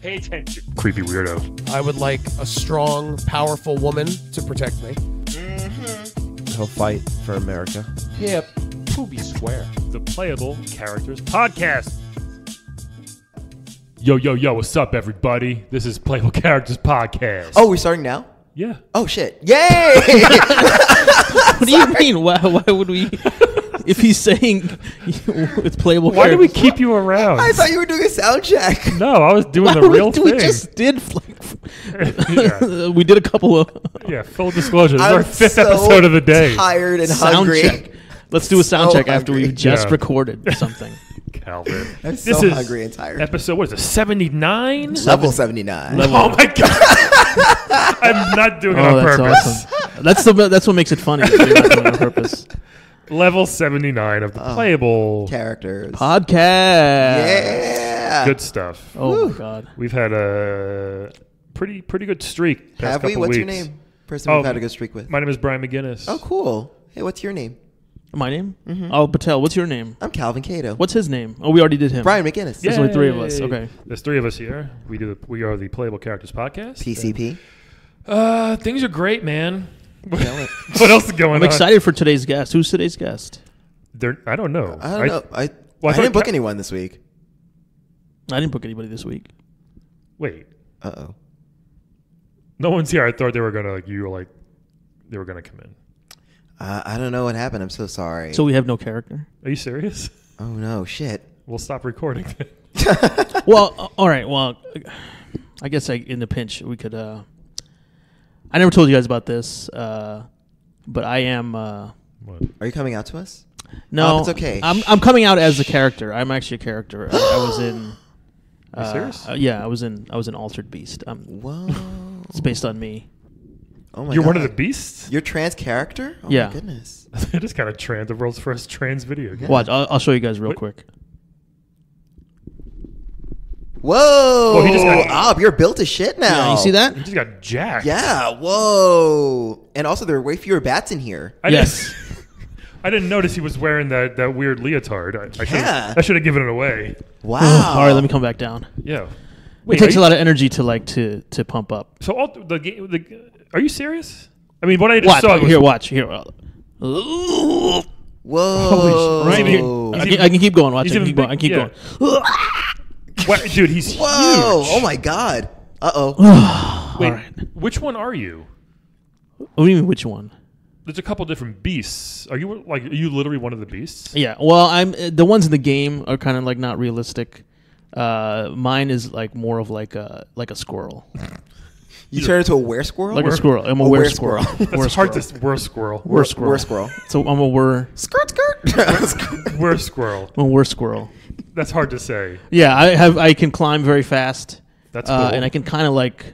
Pay attention. Creepy weirdo. I would like a strong, powerful woman to protect me. He'll fight for America. Yeah, poopy square. The Playable Characters Podcast. Yo, what's up, everybody? This is Playable Characters Podcast. Oh, we're starting now? Yeah. Oh, shit. Yay! What do you mean? Why would we... If he's saying it's playable Why do we characters, keep you around? I thought you were doing a sound check. No, I was doing the real thing. We just did. Yeah. We did a couple of Yeah, full disclosure. This is I'm our fifth so episode of the day. Tired and sound hungry. check. Let's do a sound So check after hungry. we've just Yeah. recorded something. Calvin. I'm This so is hungry and tired. Episode, what is it, 79? Level 79. Oh my God. I'm not doing it on that's purpose. awesome. That's what makes it funny. That you're not doing it on purpose. Level 79 of the Playable Characters. Podcast. Yeah. Good stuff. Oh my God. We've had a pretty good streak past Have we? couple What's your weeks. name? Person Oh, we've had a good streak with. My name is Brian McGinnis. Oh, cool. Hey, what's your name? My name? Oh, Patel. What's your name? I'm Calvin Cato. What's his name? Oh, we already did him. Brian McGinnis. There's only three of us. Yay. Okay. There's three of us here. We are the Playable Characters Podcast. PCP. Things are great, man. Kill it. What else is going I'm on? excited for today's guest. Who's today's guest? I don't know. I don't know. I thought didn't book anyone this week. I didn't book anybody this week. Wait. Uh-oh. No one's here. I thought they were gonna they were gonna come in. I don't know what happened. I'm so sorry. So we have no character? Are you serious? Oh, no. Shit. We'll stop recording. Well, all right. Well, I guess in the pinch, we could... I never told you guys about this, but I am... What? Are you coming out to us? No, it's okay. I'm coming out as a character. I'm actually a character. I was in... Are you serious? Yeah, I was in Altered Beast. Whoa. It's based on me. Oh, my You're God. one of the beasts? You're trans character? Oh, Yeah. my goodness. It is kind of trans. The world's first trans video game. Watch. I'll show you guys real What? quick. Whoa. Well, he just got- Up, you're built as shit now. Yeah, you see that? He just got jacked. Yeah. Whoa. And also, there are way fewer bats in here. Yes. I didn't notice he was wearing that weird leotard. Yeah. I should have given it away. Wow. All right, let me come back down. Yeah. It takes a lot of energy to pump up. So the game. Are you serious? I mean, what I just Watch. saw was Here, watch. Here. Whoa. Holy shit. Right here. I can keep going. Watch. he's I can even keep going. I big- can keep going. What, dude, he's Whoa. huge. Oh, my God. Uh-oh. Wait, All right. which one are you? What do you mean, which one? There's a couple different beasts. Are you literally one of the beasts? Yeah. Well, I'm the ones in the game are kind of like not realistic. Mine is like more of like a squirrel, You turned into a were-squirrel? like a squirrel. I'm a were-squirrel. That's hard to. We're a squirrel. Were-squirrel. Were-squirrel. So I'm a were. Skirt. We're a squirrel. I'm a were squirrel. That's hard to say. Yeah, I can climb very fast. That's cool. And I can kind of like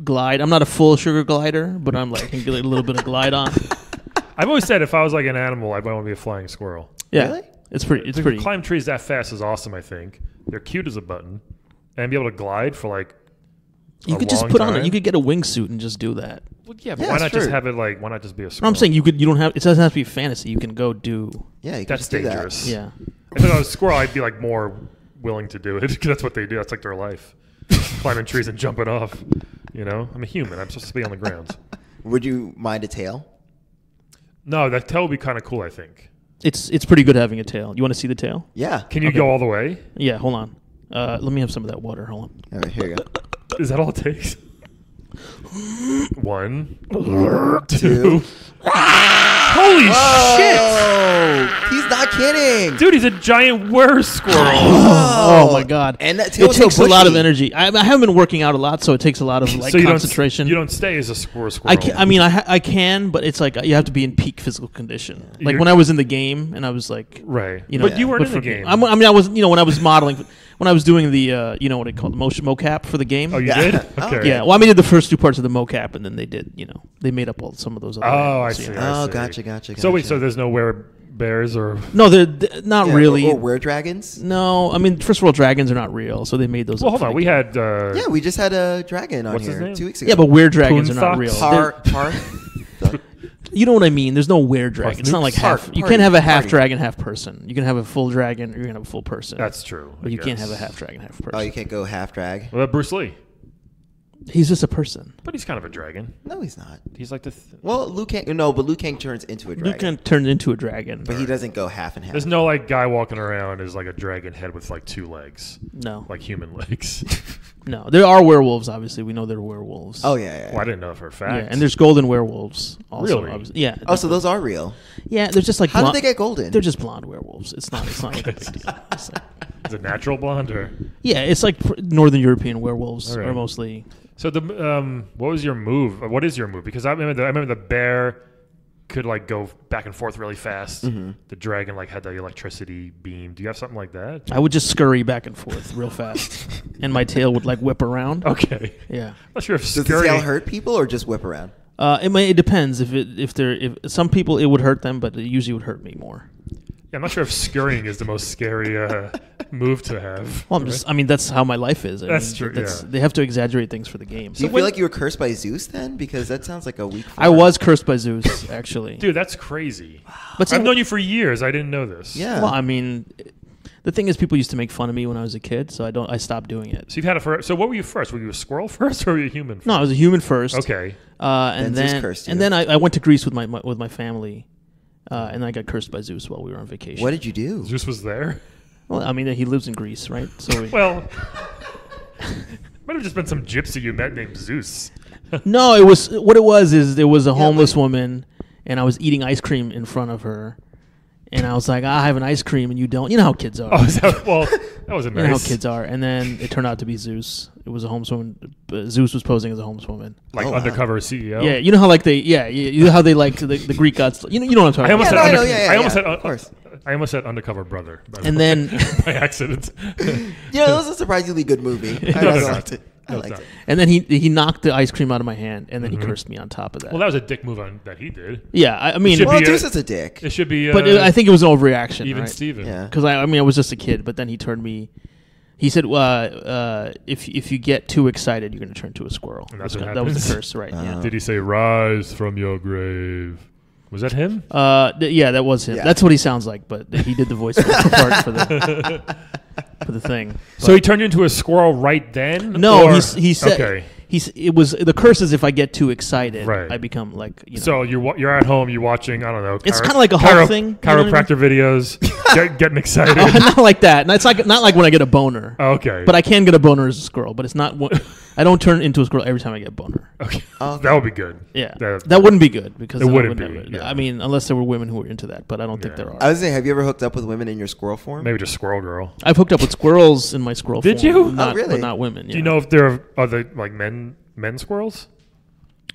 glide. I'm not a full sugar glider, but I'm like I can get a little bit of glide on. I've always said if I was like an animal, I'd want to be a flying squirrel. Yeah, Really? it's pretty. It's To pretty. climb trees that fast is awesome. I think they're cute as a button, and be able to glide for like. You a could just long put on time. it. You could get a wingsuit and just do that. Well, yeah, but Yeah, why it's not just true. have it like? Why not just be a No, squirrel? I'm saying you don't have. It doesn't have to be fantasy. You can go do. Yeah, you can That's just do that. dangerous. Yeah. If I was a squirrel, I'd be like more willing to do it because that's what they do. That's like their life, climbing trees and jumping off. You know, I'm a human. I'm supposed to be on the ground. Would you mind a tail? No, that tail would be kind of cool. I think. It's pretty good having a tail. You want to see the tail? Yeah. Can you go all the way? Yeah. Hold on. Let me have some of that water. Hold on. All right, here you go. Is that all it takes? 1, 2. Two. Holy shit! Oh, he's not kidding. Dude, he's a giant were squirrel. Oh my god! And that It tail's takes so a lot of bushy. energy. I haven't been working out a lot, so it takes a lot of like So concentration. You don't stay as a squirrel. I mean, I can, but it's like you have to be in peak physical condition. Like You're- when I was in the game, and I was like, Right. you know, But you weren't but in the for- game. I mean, I was, when I was modeling, when I was doing the, what they call the motion mocap for the game. Oh, you Yeah. did? Oh, Okay. Yeah, well, I did the first two parts of the mocap, and then they did, they made up all some of those other. Oh, I animals, see. yeah. Oh, see. gotcha. So wait, so there's no bears or No, they're not Yeah, really. Or were-dragons? No, I mean, first of all, dragons are not real, so they made those. well, up hold for on. the We game. had Yeah, we just had a dragon on What's his here name? 2 weeks ago. Yeah, but weird dragons are not Poonthocks? real. Par. You know what I mean? There's no were-dragon. It's not like half. You can't have a half-dragon, half-person. You can have a full dragon, or you can have a full person. That's true. But you can't have a half-dragon, half-person. Oh, you can't go half drag. What about Bruce Lee? He's just a person. But he's kind of a dragon. No, he's not. He's like the. Well, Liu Kang. No, but Liu Kang turns into a dragon. Liu Kang turns into a dragon. But he doesn't go half and half. There's no like guy walking around as like a dragon head with like 2 legs. No. Like human legs. No. There are werewolves, obviously. We know there are werewolves. Oh, yeah. Well, I didn't know for a fact. Yeah, and there's golden werewolves also. Really? Obviously. Yeah. Oh, so those are real. Yeah, they're just like How did they get golden? They're just blonde werewolves. It's not like a big deal. It's like, Is it natural blonde or? yeah, it's like Northern European werewolves All right. are mostly. So the what was your move? What is your move? Because I remember the bear could like go back and forth really fast. Mm-hmm. The dragon like had the electricity beam. Do you have something like that? I would just scurry back and forth real fast, and my tail would like whip around. Okay. Yeah. I'm not sure if Does the scurry. tail hurt people or just whip around? It depends. If some people it would hurt them, but it usually would hurt me more. Yeah, I'm not sure if scurrying is the most scary move to have. Well, I mean, that's how my life is. That's true, yeah. They have to exaggerate things for the game. Do you feel like you were cursed by Zeus then? Because that sounds like a weak form. I was cursed by Zeus, actually. Dude, that's crazy. But see, I've known you for years. I didn't know this. Yeah. well, I mean, the thing is, people used to make fun of me when I was a kid, so I stopped doing it. So you've had it for. So what were you first? Were you a squirrel first, or were you a human first? No, I was a human first. Okay. And Then Zeus then cursed you. and then I went to Greece with my family, and I got cursed by Zeus while we were on vacation. What did you do? Zeus was there. Well, I mean, he lives in Greece, right? So Well, might have just been some gypsy you met named Zeus. no, it was what it was is there was a homeless woman, and I was eating ice cream in front of her, and I was like, I have an ice cream and you don't. You know how kids are. Oh, is that, well, that wasn't You know how nice. kids are. And then it turned out to be Zeus. It was a homeless woman. Zeus was posing as a homeless woman. Like Oh, wow. undercover CEO. Yeah, you know how like you know how they like the Greek gods. You know what I'm talking I almost about. said no, I know, under- yeah, I almost yeah, said of course. I almost said undercover brother. By the And way, then by accident. Yeah, that was a surprisingly good movie. I No, really it's liked not. it. I No, it's liked not. it. and then he knocked the ice cream out of my hand, and then he cursed me on top of that. Well, that was a dick move that he did. Yeah, I mean, should Well, be Zeus a- is a dick. It should be. but I think it was an overreaction. even right? Steven. Yeah. Because I mean, I was just a kid, but then he turned me. He said, "If you get too excited, you're going to turn to a squirrel." And that's That what that was the happens? curse, right? Yeah. Did he say "Rise from your grave"? Was that him? Yeah, that was him. Yeah. That's what he sounds like, but he did the voice part for the thing. So he turned you into a squirrel right then? No, Or- he said Okay. it was the curse is if I get too excited, Right. I become like So you're at home, you're watching, I don't know. It's kinda like a Hulk thing, you know what I mean? Chiropractor videos, getting excited. not like that. And it's like not like when I get a boner. Okay. But I can get a boner as a squirrel, but it's not. I don't turn into a squirrel every time I get a boner. Okay. Okay. That would be good. Yeah, That- that wouldn't be good because It then I wouldn't would be, never- yeah. I mean, unless there were women who were into that, but I don't think Yeah. there are. I was saying, have you ever hooked up with women in your squirrel form? Maybe just squirrel girl. I've hooked up with squirrels in my squirrel. Did form, you? Not, Oh, really? But not women. Do you know if there are other like men squirrels?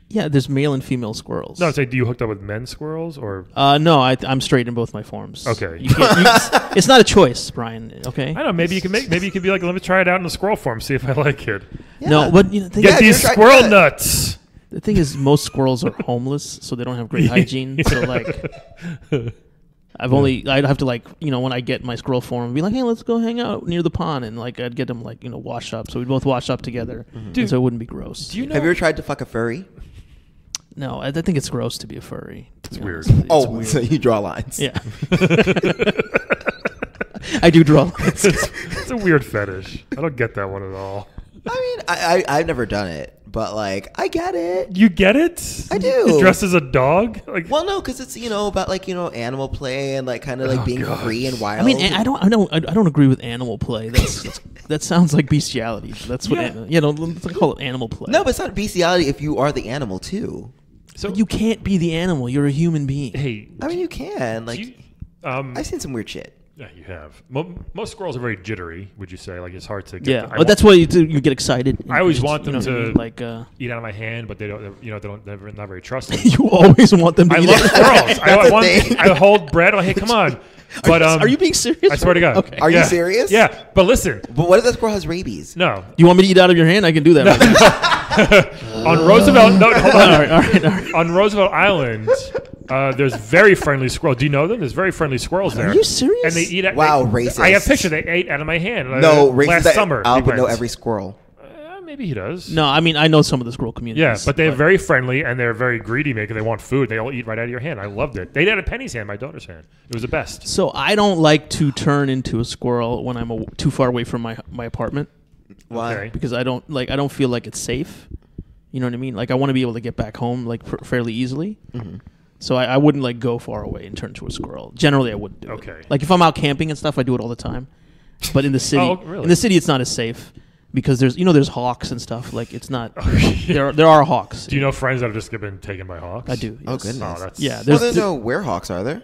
Yeah, there's male and female squirrels. No, I'd say, do you hooked up with men squirrels or? No, I'm straight in both my forms. Okay. You can't, it's not a choice, Brian. Okay. I don't know. Maybe you can be like, let me try it out in the squirrel form, see if I like it. Yeah. No, but you know, Get Yeah, these you're right, squirrel yeah. nuts. the thing is, most squirrels are homeless, so they don't have great hygiene. So like, I'd have to like, when I get my squirrel form, be like, hey, let's go hang out near the pond, and like I'd get them like, washed up, so we'd both wash up together, Dude, so it wouldn't be gross. Do you know? Have you ever tried to fuck a furry? No, I think it's gross to be a furry. to It's be weird. honest. It's Oh, weird. so you draw lines. Yeah. I do draw lines. It's a weird fetish. I don't get that one at all. I mean, I've never done it, but like, I get it. You get it? I do. You dressed as a dog? Like, Well, no, because it's about like animal play and like kind of like being God. free and wild. I mean, I don't agree with animal play. That sounds like bestiality. That's what let's call it animal play. No, but it's not bestiality if you are the animal too. so you can't be the animal. You're a human being. hey, I mean, you can. Like, you, I've seen some weird shit. yeah, you have. Most squirrels are very jittery. Would you say? Like it's hard to get. Yeah, but that's why you get excited. I always want them You know what I to mean? Like eat out of my hand, but they don't. They're not very trusting. you always want them to. I eat love it. squirrels. That's a thing. I hold bread. I'm like, hey, come on. But Are you being serious? I swear to God. Okay. Are you Yeah. serious? Yeah, but listen. But what if that squirrel has rabies? No, You want me to eat out of your hand? I can do that. Right now. on Roosevelt. No, hold on. all right. On Roosevelt Island, there's very friendly squirrels. Do you know them? There's very friendly squirrels there. Are you serious? And they eat. Wow, they, racist. I have pictures. They ate out of my hand. No, last racist. summer. I we would know went. every squirrel. maybe he does. No, I mean I know some of the squirrel communities. Yeah, but they're very friendly and they're very greedy. They want food. They all eat right out of your hand. I loved it. They had a Penny's hand, my daughter's hand. It was the best. So I don't like to turn into a squirrel when I'm too far away from my apartment. Why? Okay. Because I don't feel like it's safe. You know what I mean? Like I want to be able to get back home like fairly easily. Mm-hmm. So I wouldn't like go far away and turn into a squirrel. Generally, I wouldn't do it. Like if I'm out camping and stuff, I do it all the time. But in the city, really? It's not as safe because there's hawks and stuff. Like it's not. There are hawks. Do you know friends that have just been taken by hawks? I do. Yes. Oh goodness. Oh, that's There's no werehawks, are there?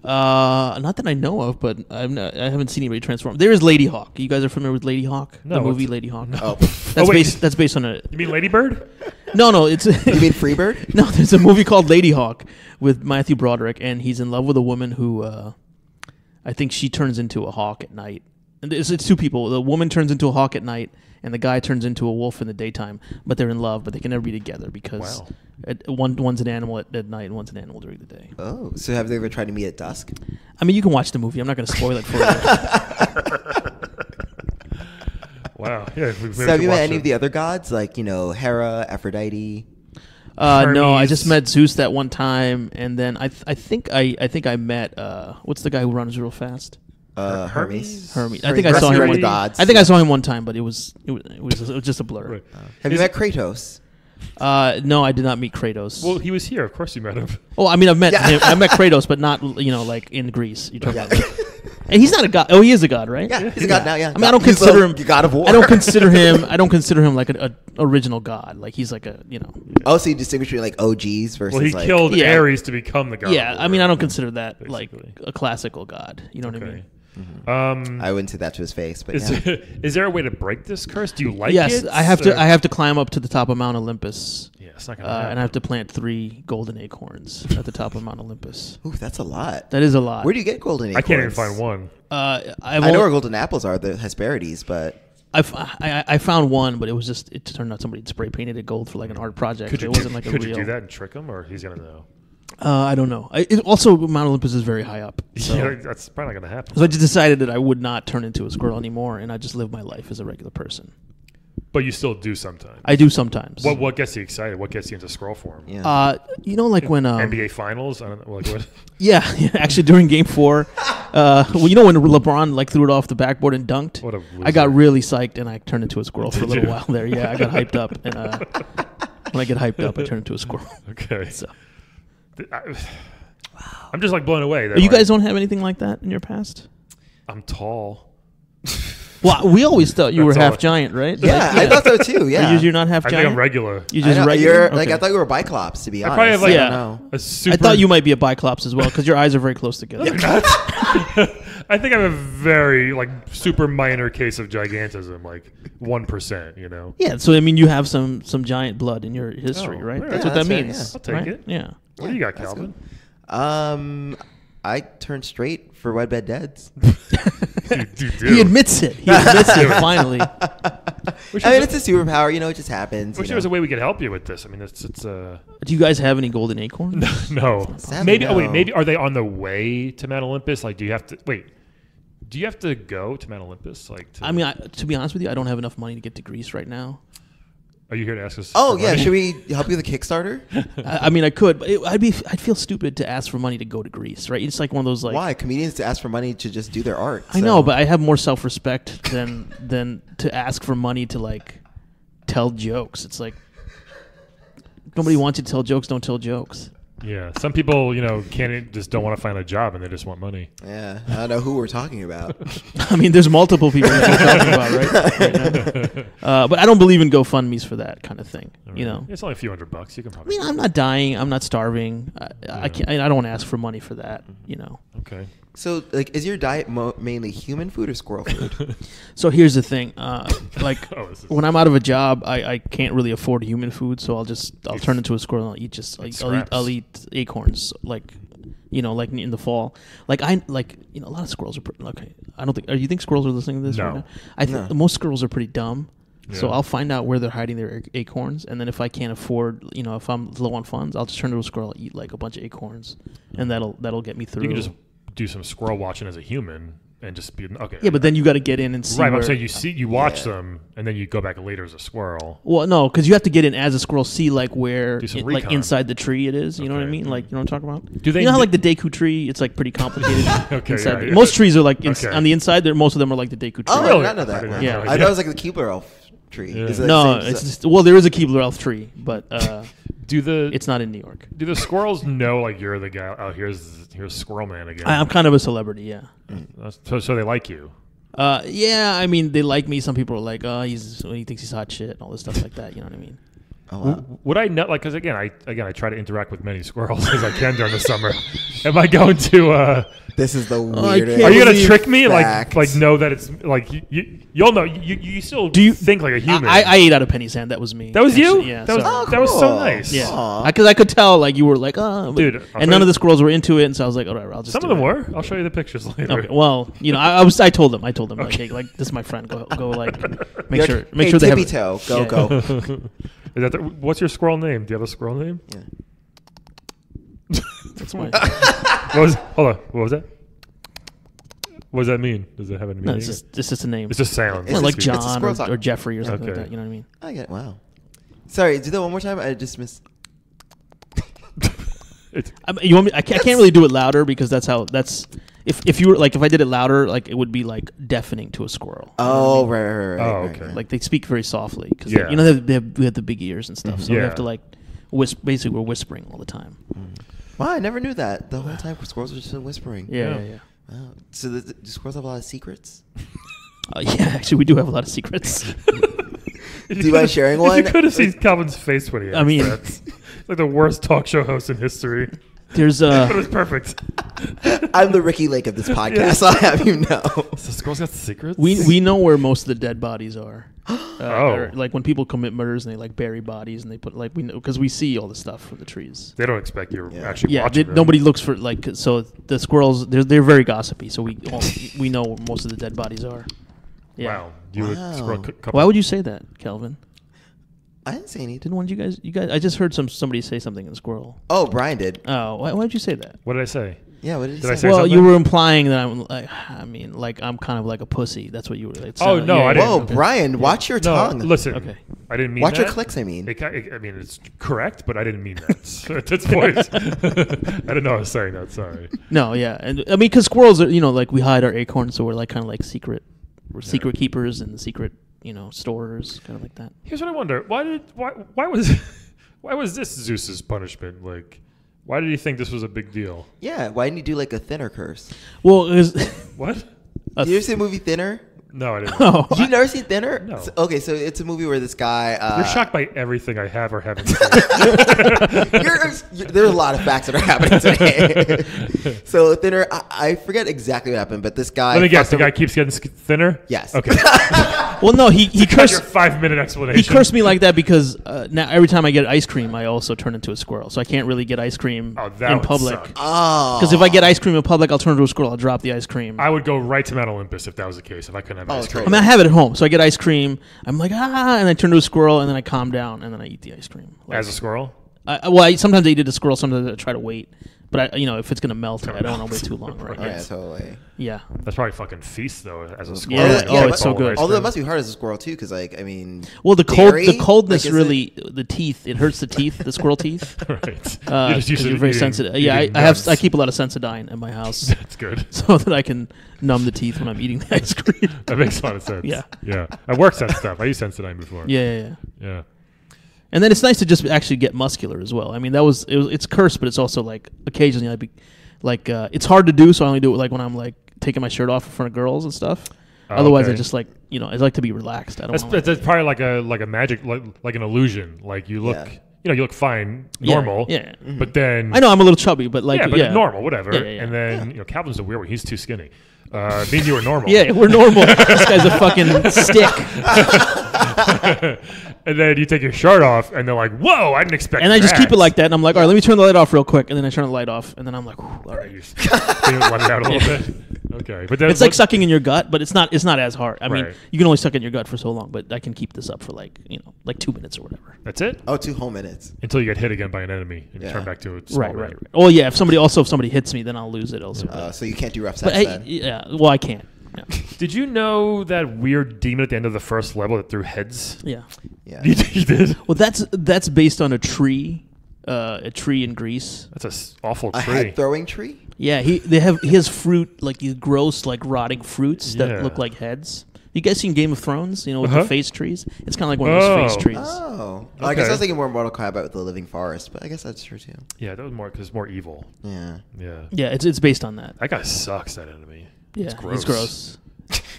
Not that I know of, but I haven't seen anybody transform. There is Lady Hawk. You guys are familiar with Lady Hawk? No, the movie Lady Hawk. No. That's based on a. You mean Ladybird? No, it's. You mean Freebird? No, there's a movie called Lady Hawk with Matthew Broderick, and he's in love with a woman who, I think she turns into a hawk at night. And it's two people. The woman turns into a hawk at night, and the guy turns into a wolf in the daytime. But they're in love, but they can never be together because one's an animal at night and one's an animal during the day. Oh, so have they ever tried to meet at dusk? I mean, you can watch the movie. I'm not going to spoil it for you. Wow. Yeah. So have you met any of the other gods, like Hera, Aphrodite? No, I just met Zeus that one time, and then I think I met what's the guy who runs real fast? Hermes. I think I saw him. Gods. I think I saw him one time, but it was just a blur. Right. Have you met Kratos? No, I did not meet Kratos. Well, he was here. Of course, you met him. Oh, I mean, I've met him. I met Kratos, but not like in Greece. You're talking about. And he's not a god. Oh, he is a god, right? Yeah, he's a god now. Yeah. I mean, I don't consider him the god of war. I don't consider him like an original god. Like he's like a. Oh, so you distinguish between like OGs versus. Well, he killed Ares to become the god. Yeah, of war, I mean, I don't consider that basically. like a classical god. You know what I mean? Mm-hmm. I wouldn't say that to his face, but is there a way to break this curse? Do you like it? Yes, I have to climb up to the top of Mount Olympus. Yeah, it's not gonna happen. And I have to plant 3 golden acorns at the top of Mount Olympus. Ooh, that's a lot. That is a lot. Where do you get golden acorns? I can't even find one. I know where golden apples are, the Hesperides, but I found one, but it turned out somebody had spray painted it gold for like an art project. Could you do that and trick him, or he's gonna know? I don't know. Also, Mount Olympus is very high up. So. Yeah, that's probably not going to happen. So I just decided that I would not turn into a squirrel anymore, and I just live my life as a regular person. But you still do sometimes. I do sometimes. What gets you excited? What gets you into scroll form? Yeah. Like when NBA Finals. I don't know. Like what? Yeah, actually during Game 4, when LeBron like threw it off the backboard and dunked. What a loser. I got really psyched and I turned into a squirrel for a little while there. Yeah, I got hyped up, and when I get hyped up, I turn into a squirrel. Okay. So. I'm just like blown away. You guys don't have anything like that in your past? I'm tall. Well, we always thought you were That's all. half giant, right? yeah, I thought so too. Yeah, You're not half I giant. think I'm regular. You just I know, regular. You're Okay. like I thought you were Biclops, to be honest. probably have like I don't know. a super. I thought you might be a Biclops as well because your eyes are very close together. I think I'm a very like super minor case of gigantism, like 1%. Yeah, so I mean, you have some giant blood in your history, Oh, right? yeah, That's what that that's right, means. I'll take right? it. Yeah. What do you got, Calvin? I turned straight for Wed Bed Deads. You do. He admits it. He admits it finally. I mean, it's a superpower. It just happens. Wish there was a way we could help you with this. I mean, it's Do you guys have any golden acorns? no. Sadly, Maybe. no. Oh wait. Maybe are they on the way to Mount Olympus? Like, do you have to wait? Do you have to go to Mount Olympus? Like, I mean, to be honest with you, I don't have enough money to get to Greece right now. Are you here to ask us? Oh for yeah, money? should we help you with a Kickstarter? I mean, I could, but I'd feel stupid to ask for money to go to Greece, right? It's like one of those like. Why comedians to ask for money to just do their art? I know, but I have more self-respect than to ask for money to like tell jokes. It's like nobody wants you to tell jokes. Don't tell jokes. Yeah, some people, just don't want to find a job and they just want money. Yeah, I don't know who we're talking about. I mean, there's multiple people that you're talking about, right? But I don't believe in GoFundMe's for that kind of thing. It's only a few $100. You can probably. I mean, I'm not dying. I'm not starving. I don't want to ask for money for that. Okay. So, like, is your diet mainly human food or squirrel food? So here's the thing. When I'm out of a job, I can't really afford human food, so I'll turn into a squirrel. And I'll eat acorns, like in the fall. A lot of squirrels are okay. I don't think. You think squirrels are listening to this right now? I think most squirrels are pretty dumb. Yeah. So I'll find out where they're hiding their acorns, and then if I can't afford, if I'm low on funds, I'll just turn into a squirrel, eat like a bunch of acorns, and that'll get me through. You can just do some squirrel watching as a human. and just be okay. Yeah, but then you got to get in and see. Right, but I'm saying you watch them, and then you go back later as a squirrel. Well, no, because you have to get in as a squirrel, see like where, like inside the tree it is. You know what I mean? Like, you know what I'm talking about? Do they? You know how like the Deku tree? It's like pretty complicated. Okay, yeah. Most trees are like on the inside. Most of them are like the Deku tree. Oh, really? I didn't know that. Yeah. I thought it was like the Keebler elf tree. Yeah. No, it's just, well, there is a Keebler elf tree, but it's not in New York. Do the squirrels know like you're the guy? Oh, here's Squirrel Man again. I'm kind of a celebrity, yeah. So they like you. Yeah, I mean, they like me. Some people are like, oh, he thinks he's hot shit and all this stuff like that. You know what I mean? Oh, wow. Would I know? Like, because again, I try to interact with many squirrels as I can during the summer. Am I going to? This is the weirdest. Are you gonna trick me? Fact. Like know that it's like you'll know. You still think like a human. I ate out of Penny's hand. That was me. That was you. Yeah, that was so nice. Yeah, because I could tell like you were like, oh, dude, and none of the squirrels were into it, and so I was like, all right, I'll just. Some of them were. I'll show you the pictures later. Okay, well, you know, I told them okay. like, hey, like this is my friend. Go like make sure they have. Toe, go. Is that what's your squirrel name? Do you have a squirrel name? Yeah. That's my. Hold on. What was that? What does that mean? Does it have any meaning? No, it's just a name. It's just sounds. It's like John or Jeffrey or something like that. You know what I mean? I get it. Wow. Sorry, do that one more time. I just missed. You want me? I can't really do it louder because that's. If you were like if I did it louder, like it would be like deafening to a squirrel. Oh, you know what right. Oh, okay. Right. Like they speak very softly because yeah. you know they have the big ears and stuff, so they have to like basically we're whispering all the time. Wow, I never knew that. The whole time squirrels were just whispering. Yeah. Wow. So do squirrels have a lot of secrets? Yeah, actually, we do have a lot of secrets. Do you mind sharing one? You could have seen Calvin's face when he asked that. It's like the worst talk show host in history. There's But it was perfect. I'm the Ricky Lake of this podcast. I'll have you know. So squirrels got secrets? we know where most of the dead bodies are. Oh. Like when people commit murders and they like bury bodies and they put like we know because we see all the stuff from the trees. They don't expect you actually Yeah, watching them. nobody looks for like so the squirrels. They're very gossipy, so we know where most of the dead bodies are. Yeah. Wow. Squirrel couple. Why would you say that, Kelvin? I didn't say anything. Didn't one of you guys? I just heard somebody say something in squirrel. Oh, Brian did. Oh, why did you say that? What did I say? Yeah, what did I you say Well, something? you were implying that I'm like. I mean, like I'm kind of like a pussy. That's what you were. Like, Oh, no, I didn't. Whoa, Brian, watch your tongue. Listen. Okay. I didn't mean Watch that. your clicks, I mean. I mean, it's correct, but I didn't mean that at this point. I didn't know I was saying that. Sorry. No, yeah, and I mean, because squirrels are, like we hide our acorns, so we're like kind of like secret. We're secret keepers and secret, storers, kind of like that. Here's what I wonder: why was this Zeus's punishment? Like, why did he think this was a big deal? Yeah, why didn't you do like a Thinner curse? Well, it was What? Did you ever see the movie Thinner? No, I didn't. Oh, You've never seen Thinner? No. Okay, so it's a movie where this guy... You're shocked by everything I have or haven't seen. There's a lot of facts that are happening today. So Thinner, I forget exactly what happened, but this guy... Let me guess, the guy keeps getting thinner? Yes. Okay. well, no, he Cut cursed. your 5-minute explanation. He cursed me like that because now every time I get ice cream, I also turn into a squirrel. So I can't really get ice cream in public. Oh. Because if I get ice cream in public, I'll turn into a squirrel. I'll drop the ice cream. I would go right to Mount Olympus if that was the case, if I couldn't have ice cream. I mean, I have it at home, so I get ice cream. I'm like, and I turn to a squirrel, and then I calm down, and then I eat the ice cream. Like, As a squirrel? Sometimes I eat it as a squirrel, sometimes I try to wait. But if it's gonna melt, I don't want to wait too long, right? Yeah, totally. Yeah. That's probably fucking feast, though, as a squirrel. Yeah, it's so good. Although it must be hard as a squirrel, too, because, Well, the dairy, coldness like, really, the teeth, it hurts the teeth, the squirrel teeth. Right. You're very sensitive. Yeah, I keep a lot of Sensodyne in my house. That's good. So that I can numb the teeth when I'm eating the ice cream. That makes a lot of sense. Yeah. Yeah. I worked Sense stuff. I used Sensodyne before. Yeah. Yeah. And then it's nice to just actually get muscular as well. I mean, it's cursed, but it's also like occasionally I'd be like it's hard to do, so I only do it like when I'm like taking my shirt off in front of girls and stuff. Otherwise, okay. I just like I like to be relaxed. I don't. That's probably like a magic, like an illusion. Like you look, you look fine, normal. Yeah. But then I know I'm a little chubby, but like normal, whatever. Yeah. And then Calvin's a weird one. He's too skinny. Me and you are normal. Yeah, we're normal. This guy's a fucking stick. And then you take your shirt off, and they're like, "Whoa, I didn't expect." And I just that." keep it like that, and I'm like, "All right, let me turn the light off real quick," and then I turn the light off, and then I'm like, "All right." You let it out a little bit. Okay, but then It's like sucking in your gut, but it's not as hard. I mean, Right. you can only suck in your gut for so long, but I can keep this up for like 2 minutes or whatever. That's it. Oh, 2 whole minutes. Until you get hit again by an enemy and you Yeah. turn back to a small Right. man. Oh yeah, if somebody hits me, then I'll lose it also. So you can't do rough But sex then? yeah, well I can't. Did you know that weird demon at the end of the first level that threw heads? Yeah. You did? Well, that's based on a tree in Greece. That's an awful tree. A head-throwing tree? Yeah, he has fruit, like these gross, like rotting fruits that look like heads. You guys seen Game of Thrones? You know, with the face trees? It's kind of like one of those face trees. Oh. I guess I was thinking more Mortal Kombat with the living forest, but I guess that's true too. Yeah, that was more because it's more evil. Yeah. Yeah, it's based on that. That guy sucks, that enemy. Yeah, it's gross.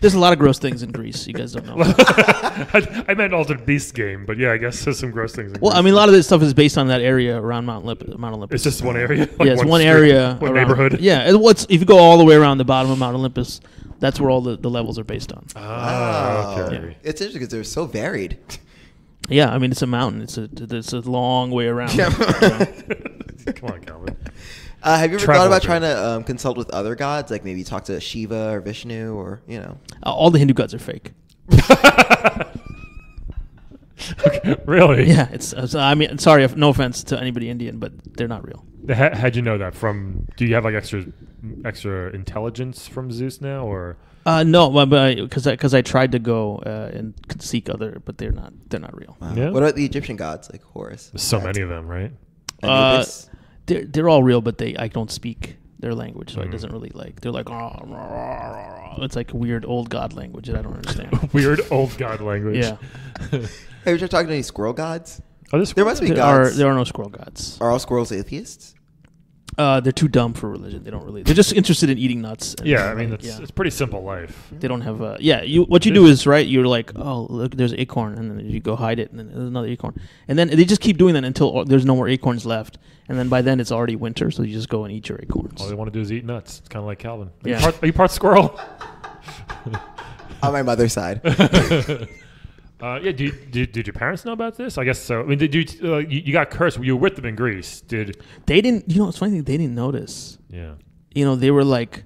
There's a lot of gross things in Greece. You guys don't know. I meant Altered Beast game, but yeah, I guess there's some gross things in Greece. I mean, a lot of this stuff is based on that area around Mount Olympus. It's just one area? Like it's one area. One around, neighborhood? Yeah, if you go all the way around the bottom of Mount Olympus, that's where all the levels are based on. Okay. Yeah. It's interesting because they're so varied. Yeah, I mean, it's a mountain. It's a long way around. Yeah. Come on, Calvin. Have you ever thought about trying to consult with other gods, like maybe talk to Shiva or Vishnu, or all the Hindu gods are fake. Okay, really? Yeah, I mean, sorry, no offense to anybody Indian, but they're not real. How'd you know that from? Do you have like extra intelligence from Zeus now, or? No, but because I tried to go and seek other, but they're not real. Wow. Yeah? What about the Egyptian gods, like Horus? There's so many of them, right? Anubis? They're all real, but I don't speak their language, so it doesn't really they're like rah, rah, rah, rah. It's like weird old god language that I don't understand. Weird old god language. Yeah. Have you tried talking to any squirrel gods? Oh, there must be gods. There are no squirrel gods. Are all squirrels atheists? They're too dumb for religion. They don't really. They're just interested in eating nuts. Yeah, I mean it's pretty simple life. They don't have what you do is you're like, oh look, there's an acorn, and then you go hide it, and then there's another acorn, and then they just keep doing that until there's no more acorns left, and then by then it's already winter, so you just go and eat your acorns. All they want to do is eat nuts. It's kind of like Calvin. Yeah. Are you part squirrel? On my mother's side. Yeah. Did your parents know about this? I guess so. I mean, did you got cursed? You were with them in Greece. They didn't? It's funny thing. They didn't notice. Yeah. They were like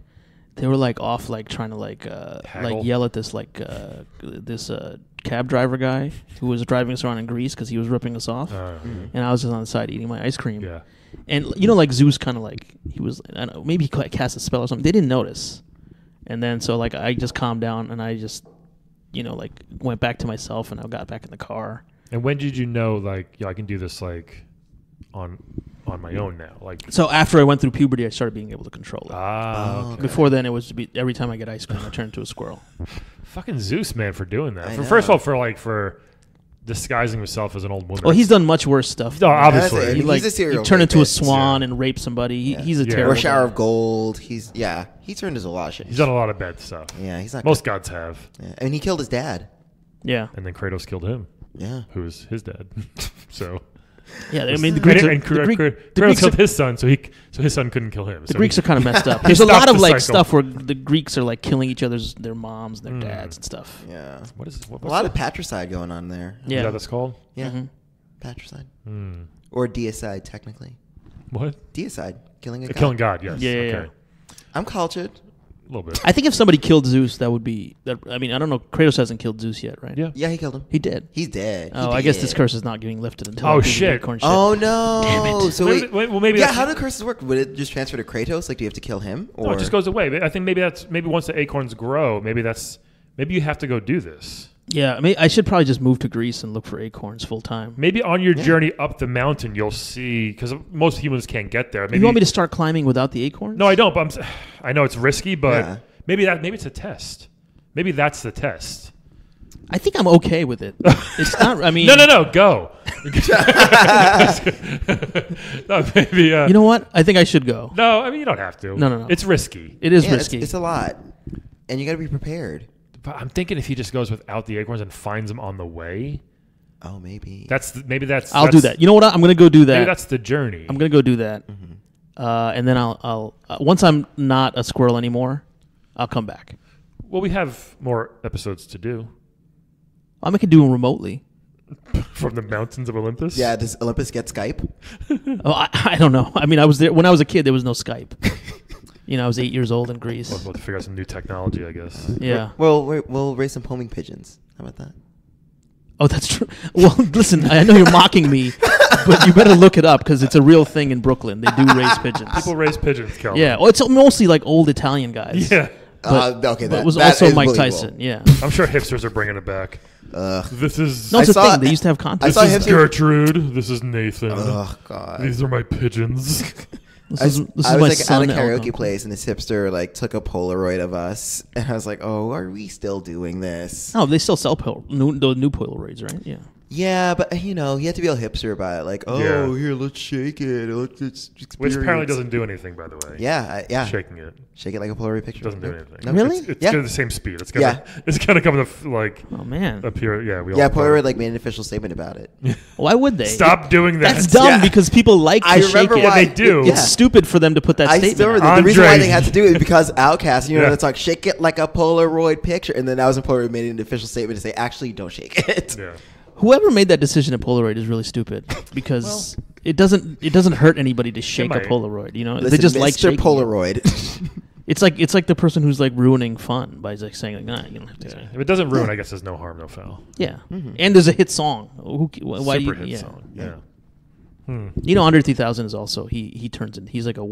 off trying to yell at this this cab driver guy who was driving us around in Greece because he was ripping us off, and I was just on the side eating my ice cream. Yeah. And like Zeus kind of he was, I don't know, maybe he cast a spell or something. They didn't notice, and then so I just calmed down and I just went back to myself and I got back in the car. And when did you know I can do this on my own now? So after I went through puberty, I started being able to control it. Okay. Before then, it was every time I get ice cream, I turn into a squirrel. Fucking Zeus, man, for doing that. I know. First of all, for disguising himself as an old woman. Well, he's done much worse stuff. No, obviously. He's a serial he turned into a rapist. swan and raped somebody. He's a terrible Or Shower guy. of Gold. He turned into a lot of shit. He's done a lot of bad stuff. Yeah, he's not Most gods have. Yeah. And he killed his dad. Yeah. And then Kratos killed him. Yeah. Who was his dad. So. Yeah, I mean, the Kratos killed his son, so his son couldn't kill him. The Greeks are kind of messed up. There's a lot of stuff where the Greeks are killing each other's their moms and their dads and stuff. Yeah. What's a lot of patricide going on there. Yeah. Is that what it's called? Yeah. Mm-hmm. Patricide. Or deicide, technically. What? Deicide. Killing a god. Killing God, yes. Yeah. Okay. I'm cultured. A little bit. I think if somebody killed Zeus, that would be. I mean, I don't know. Kratos hasn't killed Zeus yet, right? Yeah. Yeah, he killed him. He did. He's dead. Oh, I guess this curse is not getting lifted until. Oh, I do the shit. acorn shit. Oh no! Damn it. So well, maybe. Yeah, how do curses work? Would it just transfer to Kratos? Like, do you have to kill him? Or? No, it just goes away. I think maybe once the acorns grow, maybe you have to go do this. Yeah, I mean, I should probably just move to Greece and look for acorns full time. Maybe on your journey up the mountain, you'll see, because most humans can't get there. Maybe You want me to start climbing without the acorns? No, I don't. But I know it's risky, but Yeah. maybe it's a test. Maybe that's the test. I think I'm okay with it. It's not. I mean, No, go. No, maybe. You know what? I think I should go. No, I mean you don't have to. No. It's risky. It is Yeah, risky. It's a lot, and you got to be prepared. But I'm thinking if he just goes without the acorns and finds them on the way, Oh, maybe. I'll do that. You know what? I'm going to go do that. Maybe that's the journey. I'm going to go do that. And then I'll once I'm not a squirrel anymore, I'll come back. Well, we have more episodes to do. I can do them remotely. From the mountains of Olympus? Yeah, does Olympus get Skype? I don't know. I mean, I was there when I was a kid. There was no Skype. I was 8 years old in Greece. We'll have to figure out some new technology, I guess. Yeah. Well, we'll raise some homing pigeons. How about that? Oh, that's true. Well, listen, I know you're mocking me, but you better look it up because it's a real thing in Brooklyn. They do raise pigeons. People raise pigeons, Calvin. Yeah. Well, it's mostly like old Italian guys. Yeah. Okay, but it was that also is Mike believable. Tyson. Yeah. I'm sure hipsters are bringing it back. This is No, it's a thing. They used to have contests. I saw this is Gertrude. This is Nathan. Oh God. These are my pigeons. I was my like son, at a karaoke Elton. place, and this hipster like took a Polaroid of us, and I was like, "Oh, are we still doing this?" Oh, they still sell the new Polaroids, right? Yeah. Yeah, but you have to be all hipster about it. Like, here, let's shake it. Let's experience. Which apparently doesn't do anything, by the way. Yeah. Shaking it Shake it like a Polaroid picture. doesn't do anything. No. Really? It's Yeah. got the same speed. It's gonna come to like Oh man. appear. Yeah, we all Yeah, Polaroid like made an official statement about it. Why would they? Stop doing that. That's dumb because people like to I shake remember it. why Yeah, they do. It's stupid for them to put that I statement. still out. remember the reason why Andre. they had to do it is because Outkast, Yeah. the song "Shake It Like a Polaroid Picture," and then that was when Polaroid made an official statement to say, "Actually, don't shake it." Yeah. Whoever made that decision at Polaroid is really stupid because it doesn't hurt anybody to shake a might. Polaroid. You know, Listen, they just Mr. like shaking it. Polaroid. It's like the person who's like ruining fun by like saying like, nah, you don't have to. If it doesn't ruin, I guess there's no harm, no foul. Yeah, and there's a hit song. Why Super do you? hit Yeah. song. Yeah. You know, Andre 3000 is also he turns in. He's like a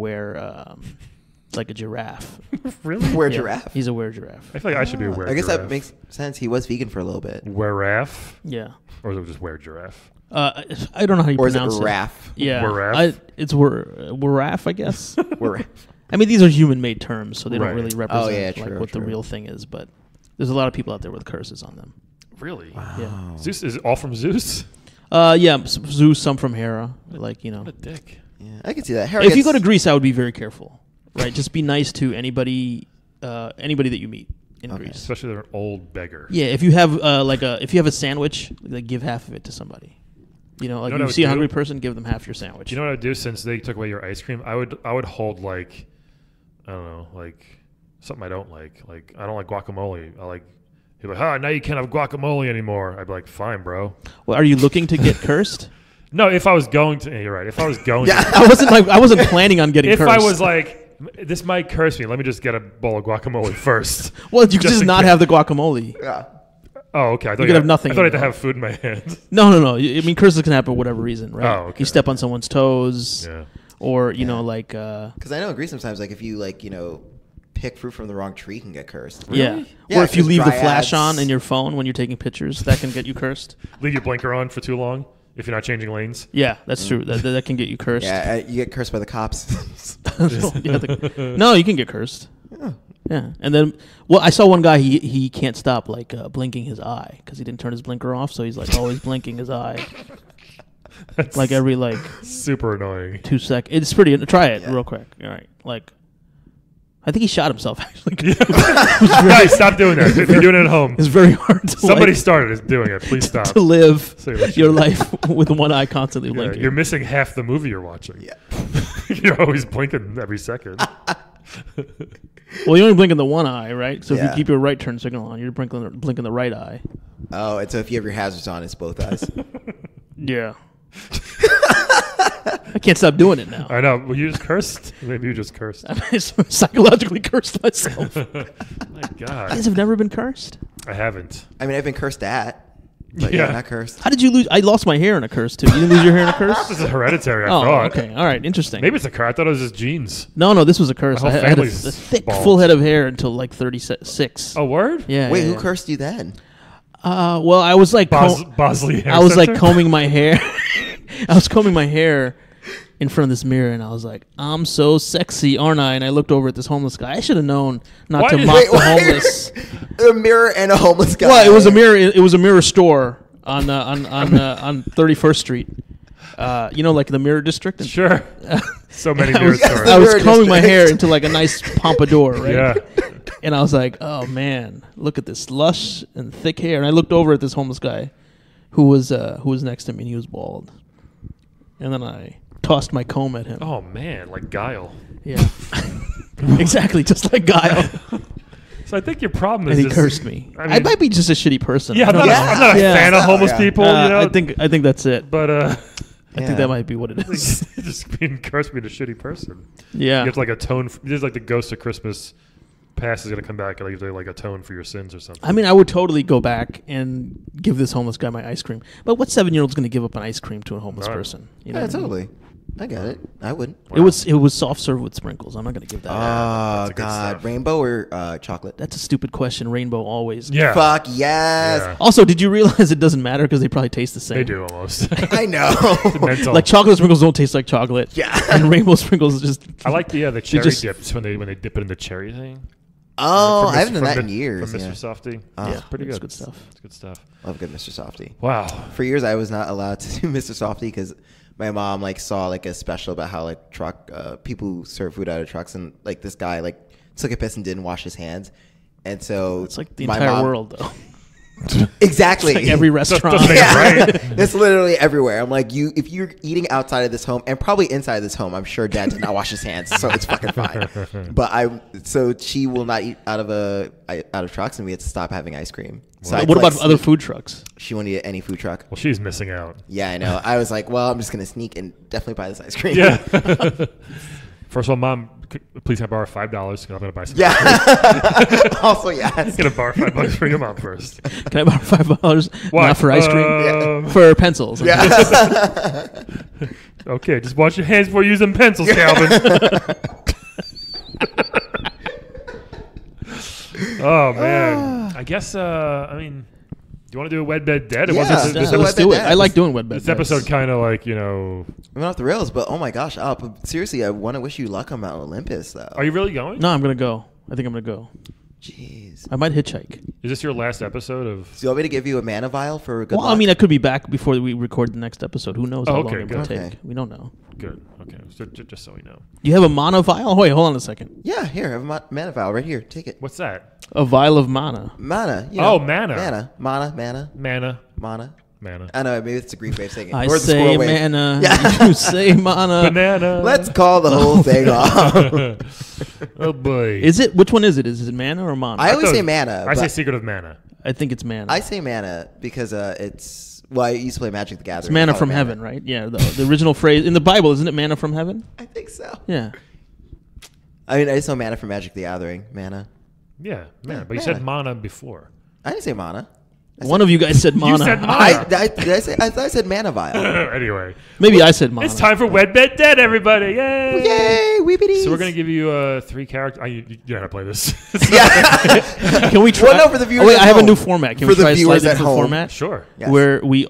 like a giraffe. Really? Wear Yeah, giraffe. He's a were giraffe. I feel like I should be aware. I guess that makes sense. He was vegan for a little bit. Werewolf, Yeah. or is it just wear giraffe? I don't know how you Or is it pronounce it. raff? Yeah, Werewolf? it's werewolf, I guess. Werewolf. I mean, these are human-made terms, so they Right. don't really represent yeah, like true, what the true. real thing is. But there's a lot of people out there with curses on them. Really? Yeah. Zeus is it all from Zeus? Yeah, Zeus, some from Hera, like What a dick. Yeah, I can see that. If you go to Greece, I would be very careful, right? Just be nice to anybody that you meet in Greece. Especially they're an old beggar. Yeah, if you have if you have a sandwich, like give half of it to somebody. You know, like You know what I you would see a do? hungry person, give them half your sandwich. You know what I'd do since they took away your ice cream? I would hold like, I don't know, like something I don't like. Like I don't like guacamole. He'd be like, now you can't have guacamole anymore. I'd be like, fine, bro. Well, are you looking to get cursed? No, if I was going to, you're right. If I was going to, I wasn't planning on getting if cursed. I was like, this might curse me, let me just get a bowl of guacamole first. well, you could just in not case. have the guacamole. Yeah. Oh, okay. I thought could have nothing I thought I in had to your have food in my hand. No. I mean, curses can happen for whatever reason, right? Oh, okay. You step on someone's toes, Yeah. or you know, like Because I know in Greece sometimes, like if you pick fruit from the wrong tree, you can get cursed. yeah. Yeah, Or if you because leave the flash dryads- on in your phone when you're taking pictures, that can get you cursed. Leave your blinker on for too long if you're not changing lanes. Yeah, that's true. That can get you cursed. Yeah, you get cursed by the cops. No, you can get cursed. Yeah, and then I saw one guy. He can't stop like blinking his eye because he didn't turn his blinker off, so he's like always blinking his eye, like every Super annoying. 2 seconds. It's pretty. Try it Yeah. real quick. All right, like I think he shot himself actually. Guys, stop doing that. If you're doing it at home, It's very hard to somebody started doing it. Please stop. to live Say that your shit. life with one eye constantly Yeah, blinking. you're missing half the movie you're watching. Yeah. You're always blinking every second. Well, you only blink in the one eye, right? So if Yeah. you keep your right turn signal on, you're blinking the right eye. Oh, and so if you have your hazards on, it's both eyes. Yeah. I can't stop doing it now. I know. Well, you just cursed. Maybe you just cursed. I psychologically cursed myself. You My God. guys have never been cursed? I haven't. I mean, I've been cursed at, but yeah, Yeah. not cursed. How did you lose? I lost my hair in a curse too. You didn't lose your hair in a curse? This is hereditary, I Oh, thought. okay. All right. Interesting. Maybe it's a curse. I thought it was just genes. No, this was a curse. My I whole had a family's thick, bald. full head of hair until like 36. Oh, word? Yeah. Wait, yeah, who cursed you then? Well, I was like, Bosley Hair I was like Center? combing my hair. I was combing my hair in front of this mirror, and I was like, "I'm so sexy, aren't I?" And I looked over at this homeless guy. I should have known not Why to did- mock Wait, the homeless. A mirror and a homeless guy. Well, it was a mirror. It was a mirror store on 31st Street. You know, like the Mirror District. Sure. So many I mirror was, stores. I was Mirror combing my District. hair into like a nice pompadour, right? Yeah. And I was like, "Oh man, look at this lush and thick hair." And I looked over at this homeless guy, who was next to me, and he was bald. And then I tossed my comb at him. Oh, man. Like Guile. Yeah, exactly, just like Guile. So I think your problem is And he just, cursed me. I I, mean- might be just a shitty person. Yeah, I I'm don't not, know. I'm not a Yeah. fan of homeless Yeah. people, you know. I think that's it. But I think Yeah. that might be what it is. just being cursed being a shitty person. Yeah. You have to like atone. There's like the ghost of Christmas past is gonna come back and you have to like atone for your sins or something. I mean, I would totally go back and give this homeless guy my ice cream. But what 7-year-old's going to give up an ice cream to a homeless Right. person? You know Yeah, what I mean? totally. I get it. I wouldn't. Wow. It was soft serve with sprinkles. I'm not gonna give that. Oh God, rainbow or chocolate? That's a stupid question. Rainbow always. Yeah. Fuck yes. Yeah. Also, did you realize it doesn't matter because they probably taste the same? They do almost. I know. Like chocolate sprinkles don't taste like chocolate. Yeah. And rainbow sprinkles just. I like the cherry dips when they dip it in the cherry thing. Oh, I haven't done that in years. From Mr. Softy. Yeah, pretty good. It's good stuff. It's good stuff. Love good Mr. Softy. Wow. For years, I was not allowed to do Mr. Softy because my mom like saw like a special about how like people who serve food out of trucks, and like this guy like took a piss and didn't wash his hands, and so it's like the entire world though. Exactly. Like every restaurant. Right. It's literally everywhere. I'm like, if you're eating outside of this home and probably inside this home, I'm sure Dad did not wash his hands, so it's fucking fine. But so she will not eat out of trucks, and we had to stop having ice cream. So what about other food trucks? She won't eat any food truck. Well, she's missing out. Yeah, I know. I was like, well, I'm just gonna sneak and definitely buy this ice cream. Yeah. First of all, Mom, please can I borrow $5? Because I'm going to buy some. Yeah. Also, yes. I'm going to borrow $5 for your mom first. Can I borrow $5? Not for ice cream? For pencils. Yeah. Okay, just wash your hands before using pencils, Calvin. Oh, man. I guess, do you want to do a Wed Bed Dead? Yeah, let's do it. I like doing Wed Bed This episode kind of like, we went off the rails, but oh my gosh, Aalap, seriously, I want to wish you luck on Mount Olympus, though. Are you really going? No, I'm going to go. I think I'm going to go. Jeez. I might hitchhike. Is this your last episode of... So you want me to give you a mana vial for good luck? I mean, I could be back before we record the next episode. Who knows how long it will take. Okay. We don't know. Good. Okay. So, just so we know. You have a mana vial? Wait, hold on a second. Yeah, here, I have a mana vial right here. Take it. What's that? A vial of mana. Mana. Mana. Mana. Mana. I know, maybe it's a Greek way of saying it. I Or the say squirrel way. mana. Yeah. You say mana. Banana. Let's call the whole thing off. Oh, boy. Is it? Which one is it? Is it mana or mana? I always say mana. I say Secret of Mana. I think it's mana. I say mana because it's... Well, I used to play Magic the Gathering. It's mana from heaven, right? Yeah, the original phrase in the Bible, isn't it mana from heaven? I think so. Yeah. I mean, I just know mana from Magic the Gathering. Mana. Yeah, mana. But you said mana before. I didn't say mana. One of you guys said mana. You said mana. I thought I said mana vial. Anyway. Maybe I said mana. It's time for Wed Bed Dead, everybody. Yay! Yay! Weepity. So we're going to give you 3 characters. You know how to play this. Yeah. Can we try? Well, no, for the viewers wait, at I have a home. new format. Can For we the try a viewers slightly at different home. format? Sure. Yes. Where we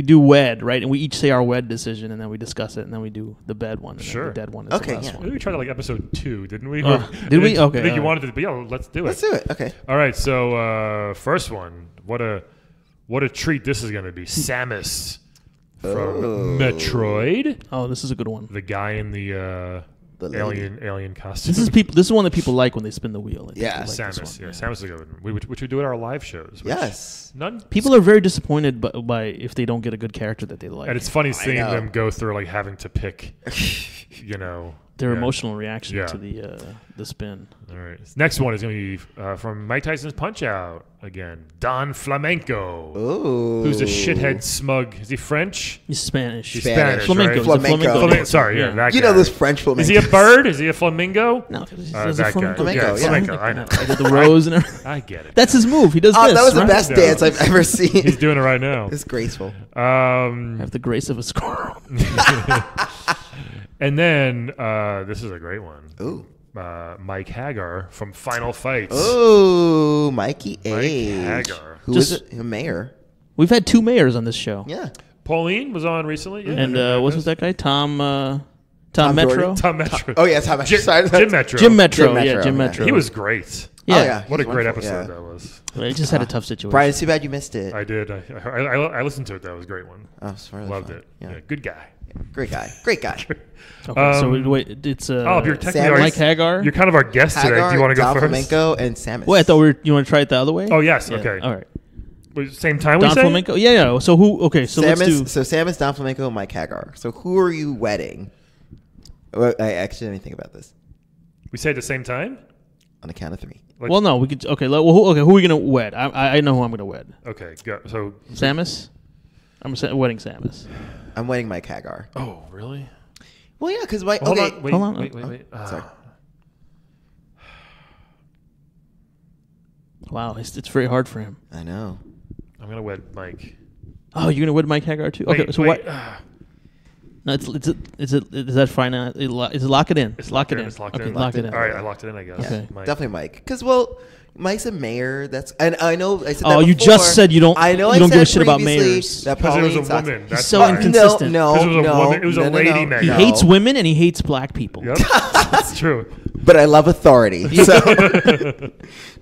do wed, right? And we each say our wed decision, and then we discuss it, and then we do the bed one, and then the dead one is Okay, the last yeah. one. We tried it like episode 2, didn't we? Did we? Okay. I think you all right. wanted to, but yeah, let's do it. Let's do it. Okay. All right, so first one. What a treat this is going to be. Samus from Metroid. Oh, this is a good one. The guy in the alien costume. This is one that people like when they spin the wheel. Yeah, like Samus. Yeah, Samus is a good one. Which we do at our live shows. Yes. People are very disappointed by if they don't get a good character that they like. And it's funny seeing them go through like having to pick, their emotional reaction to the spin. All right. This next one is going to be from Mike Tyson's Punch-Out again. Don Flamenco. Ooh. Who's a shithead smug. Is he French? He's Spanish. He's Spanish, Flamenco. right? Flamenco. Sorry, that guy. You know those French flamingos. Is he a bird? Is he a flamingo? No, he's that a guy. Flamenco, Yeah, yeah. flamenco. I know. I did the rose and everything. I get it. That's his move. He does Oh, this. that was the right? best Yeah. dance I've ever seen. He's doing it right now. It's graceful. I have the grace of a squirrel. And then this is a great one. Ooh. Mike Hagar from Final Fights. Ooh, Mikey Mike H. Hagar. Who is it? A mayor. We've had 2 mayors on this show. Yeah. Pauline was on recently. Yeah, And what's with that guy? Tom Tom Metro? Jordan? Tom Metro. Oh, yeah, Tom Metro. Sorry. Jim Metro. Jim Metro. Jim Metro, Yeah, Jim yeah. Metro. He was great. Yeah. Oh, yeah. What a He's great wonderful, episode yeah. that was. He just had a tough situation. Brian, it's too bad you missed it. I did. I listened to it. That was a great one. Oh, it's really Loved fun. it. Yeah. Yeah, good guy. Great guy. Great guy. Okay, so wait, it's you're technically Mike Hagar. You're kind of our guest today. Do you want to go Don first? Flamenco and Samus. Wait, I thought you want to try it the other way? Oh yes. Yeah. Okay. All right. Wait, same time Don we say? Flamenco. Yeah. So who? Okay. So let's do. So Samus, Don Flamenco, and Mike Hagar. So who are you wedding? Well, I actually didn't think about this. We say at the same time. On the count of 3. Well, no, we could. Okay. Who are we gonna wed? I know who I'm gonna wed. Okay. Go. So Samus. I'm wedding Samus. I'm wedding Mike Hagar. Oh really? Well, yeah, because Mike. Hold Okay. on. Wait. Hold on. Wait. Sorry. Wow, it's very hard for him. I know. I'm gonna wed Mike. Oh, you're gonna wed Mike Hagar too? Okay. Wait, so wait. what? No, is that fine? Is it lock it in? It's lock it in. in. It's locked Okay, in. lock it in. All right, I locked it in, I guess. Okay. Mike. Definitely Mike. Because, Mike's a mayor. And I know I said that Oh, before. you just said you don't. I know you I don't give a said shit about previously mayors. that Because it was a Pauline sucks. woman. That's so why. inconsistent. No, Because it was a woman. It was a lady mayor. He no. hates women and he hates black people. Yep, that's true. But I love authority. So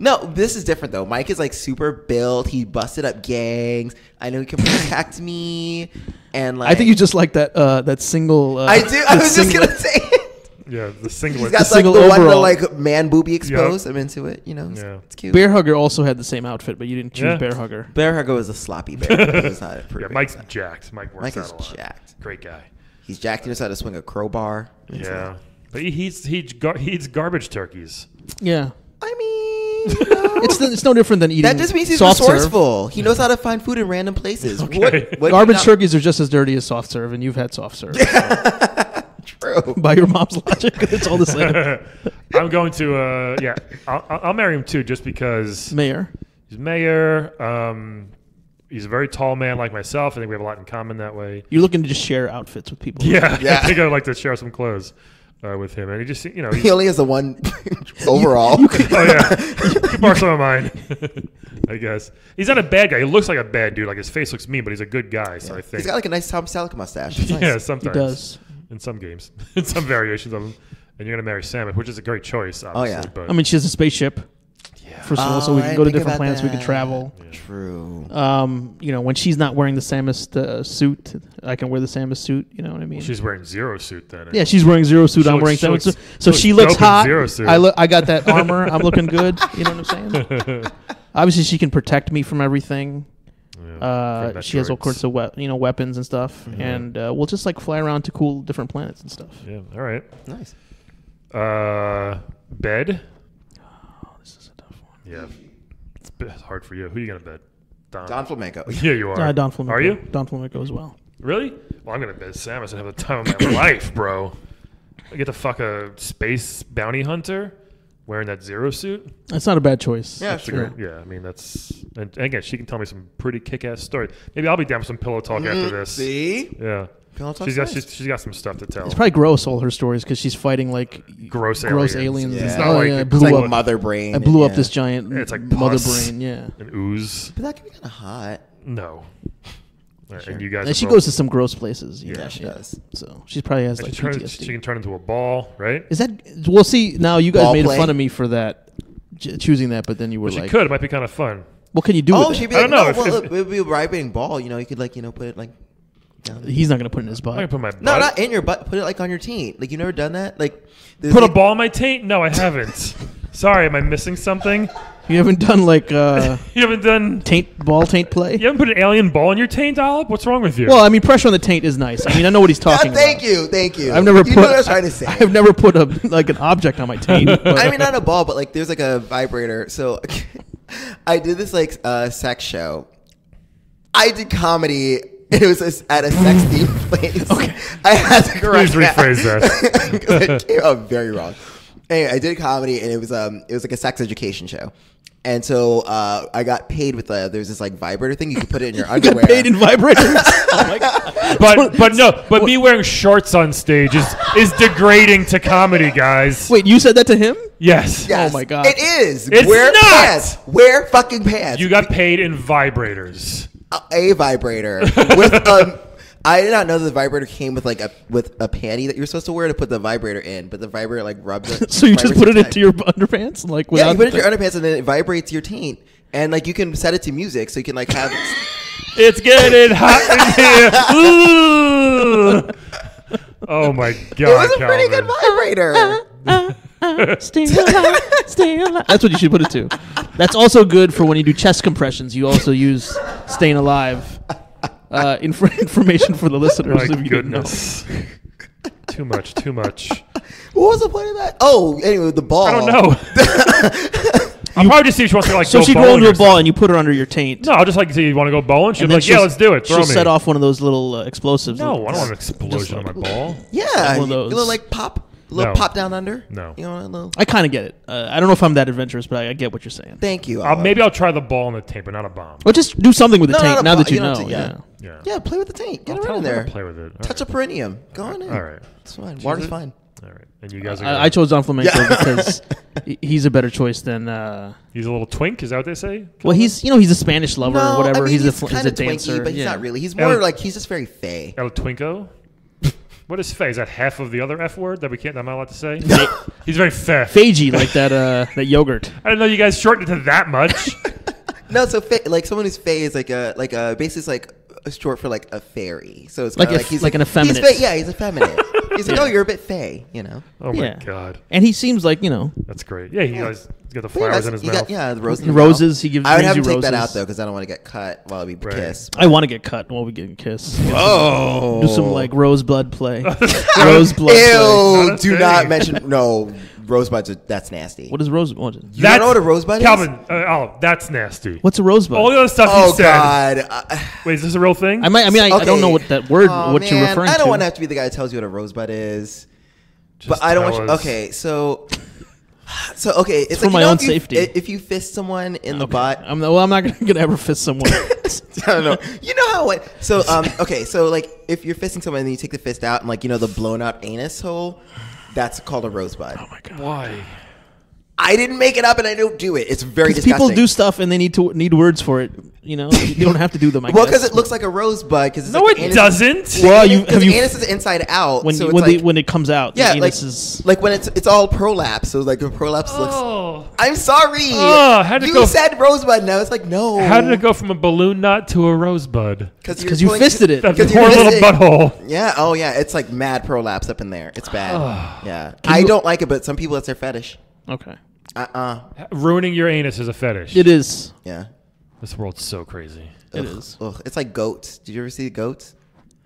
no, this is different though. Mike is like super built. He busted up gangs. I know he can protect me. And like I think you just like that single. I do. I was just gonna say it. Yeah, the singlet. He's got like single the one overall. with like man boobie exposed. I'm into it. You know, Yeah. it's cute. Bear Hugger also had the same outfit, but you didn't choose Yeah. Bear Hugger. Bear Hugger was a sloppy bear. He was not a Yeah, pretty Mike's bear. jacked. Mike works Mike out is a lot. jacked. Great guy. He's jacked. He knows how to swing a crowbar. Yeah, but he eats garbage turkeys. Yeah, I mean, you know, it's no different than eating. that just means he's soft serve. resourceful. He knows how to find food in random places. Okay. What Garbage not- turkeys are just as dirty as soft serve, and you've had soft serve. True. By your mom's logic, it's all the same. I'm going to I'll marry him too, just because Mayor. he's mayor. He's a very tall man like myself. I think we have a lot in common that way. You're looking to just share outfits with people. Yeah, Yeah. I think I'd like to share some clothes with him, and he just He only has the one overall. oh yeah, you can borrow some of mine. I guess he's not a bad guy. He looks like a bad dude. Like his face looks mean, but he's a good guy. So I think He's got like a nice Tom Selleck mustache. It's nice. yeah, He sometimes does. in some games, in some variations of him. And you're gonna marry Samus, which is a great choice, obviously. yeah. But I mean, she has a spaceship. yeah, First of all, so Oh, we I can go to didn't think different about planets. We can that. travel. True. When she's not wearing the Samus suit, I can wear the Samus suit. You know what I mean? she's wearing Zero suit then. Yeah, she's wearing Zero suit. She I'm looks- wearing she Samus looks- suit. So she she looks looks dope in hot. Zero suit. I got that armor. I'm looking good. You know what I'm saying? Obviously, she can protect me from everything. Yeah, from She has all meteorites. sorts of weapons and stuff, and we'll just like fly around to cool different planets and stuff. Yeah, all right. Nice. Bed. Oh, this is a tough one. Yeah, it's hard for you. Who are you gonna bed? Don Flamenco. Yeah, you are. Don Flamenco. Are you? Don Flamenco as well. Really? Well, I'm gonna bed Samus and have the time of my life, bro. I get to fuck a space bounty hunter wearing that Zero suit. That's not a bad choice. Yeah, That's a sure. great, yeah, I mean that's and again she can tell me some pretty kick-ass stories. Maybe I'll be down for some pillow talk after this. See? Yeah, Pillow talk's she's got nice. she's got some stuff to tell. It's probably gross, all her stories, because she's fighting like Gross aliens. aliens. Yeah. It's not Oh, like yeah, the blew It's like up. mother brain. I blew up yeah. this giant It's like mother pus. brain. Yeah. an ooze. But that can be kind of hot. No. Sure. And you guys. And she are both- goes to some gross places. Yeah, she does. So she probably has and like she, turns, PTSD. she can turn into a ball, right? Is that? Well, see, now you guys Ball made play? fun of me for that, choosing that, but then you were Well, she like, could. It might be kind of fun. "What can you do?" Oh, with she'd it? be I like, don't know, no, if- well, if- it would be a vibrating ball. You know, you could like, put it like down. He's not gonna put it in his I'm gonna butt. put my butt. No, not in your butt. Put it like on your taint. Like, you never done that? Like, there's Put a like- ball in my taint? No, I haven't. Sorry, am I missing something? You haven't done like You haven't done. taint play. You haven't put an alien ball in your taint, Aalap? What's wrong with you? Well, I mean, pressure on the taint is nice. I mean, I know what he's talking Thank about. thank you. I've never You put. know what I was trying to say. I've never put an object on my taint. But I mean, not a ball, but like there's like a vibrator. So I did this like sex show. I did comedy. It was at a sex themed place. Okay. I had to correct Please rephrase that. because it came out very wrong. Anyway, I did comedy, and it was like a sex education show. And so I got paid with there's this like vibrator thing. You could put it in your you underwear. got paid in vibrators. Oh my god! But me wearing shorts on stage is degrading to comedy, guys. Wait, you said that to him? Yes. Yes, Oh my God. It is. It's Wear not. pants. Wear fucking pants. You got paid in vibrators. A vibrator with I did not know that the vibrator came with like a panty that you're supposed to wear to put the vibrator in, but the vibrator like rubs it. So you just put it into your underpants, like Yeah, you without put it in your underpants and then it vibrates your taint, and like you can set it to music, so you can like have. It's getting hot in here. Ooh. Oh my God, It was a pretty good Calvin. vibrator. Stay alive, stay alive. That's what you should put it to. That's also good for when you do chest compressions. You also use "Staying Alive." Information for the listeners. My if you didn't know. goodness. Too much. What was the point of that? Oh, anyway, the ball. I don't know. I'll probably just see if she wants to like So go she'd roll bowling into or a ball something. and you put her under your taint. No, I'll just like say you want to go bowling. She'll And be then like, yeah, let's do it. Throw She'll me. set off one of those little explosives. No, I don't want an explosion on my ball. Yeah, One of those. a little like pop. little pop down under. No. You know, a little. I kind of get it. I don't know if I'm that adventurous, but I get what you're saying. Thank you. Maybe I'll try the ball and the tank, but not a bomb. Well, just do something with the tank now that you know. Yeah, play with the tank. Get around in there. Play with it. Touch a perineum. Go on in. All right. It's fine. Water's fine. All right. And you guys are I chose Don Flamenco because he's a better choice than. He's a little twink. Is that what they say? Well, he's a Spanish lover or whatever. I mean, he's a twinky, dancer, but he's not really. He's more like he's just very fey. El Twinko. What is fey? Is that half of the other F word that I'm not allowed to say? He's very fey. Fagey, like that yogurt. I didn't know you guys shortened it to that much. No, so like someone who's fey is like basically like short for like a fairy. So it's like he's like an effeminate. He's effeminate. He's like, oh, you're a bit fey, you know. Oh my god. And he seems like That's great. Yeah, he's got the flowers in his mouth. The roses. He gives. I would have to roses. take that out though because I don't want to get cut while we kiss. I want to get cut while we get kissed. Oh, do some like rosebud play. Rosebud. Ew! Do not mention rosebuds. That's nasty. What is rosebud? You don't know what a rosebud is? Calvin, that's nasty. What's a rosebud? All the other stuff you said. Oh God! Wait, is this a real thing? I don't know what that word. What you're referring to? I don't want to have to be the guy that tells you what a rosebud is. But I don't want you. Okay, so okay, it's for like, my own safety. If you fist someone in the butt, I'm not gonna ever fist someone. I don't know. You know how it. So okay, so like if you're fisting someone and you take the fist out and like the blown up anus hole, that's called a rosebud. Oh my god! Why? I didn't make it up and I don't do it. It's very disgusting. People do stuff and they need words for it. You don't have to do them. Well, because it looks like a rosebud. Because no, it doesn't. Well, the anus is inside out. When it comes out, yeah, the anus is like when it's all prolapse. So like the prolapse looks. I'm sorry. You said rosebud. Now it's like no. How did it go from a balloon knot to a rosebud? Because you fisted it. That poor little butthole. Yeah. Oh yeah. It's like mad prolapse up in there. It's bad. Yeah. I don't like it, but some people it's their fetish. Okay. Ruining your anus is a fetish. It is. Yeah. This world's so crazy. It is. Ugh. It's like goats. Did you ever see goats?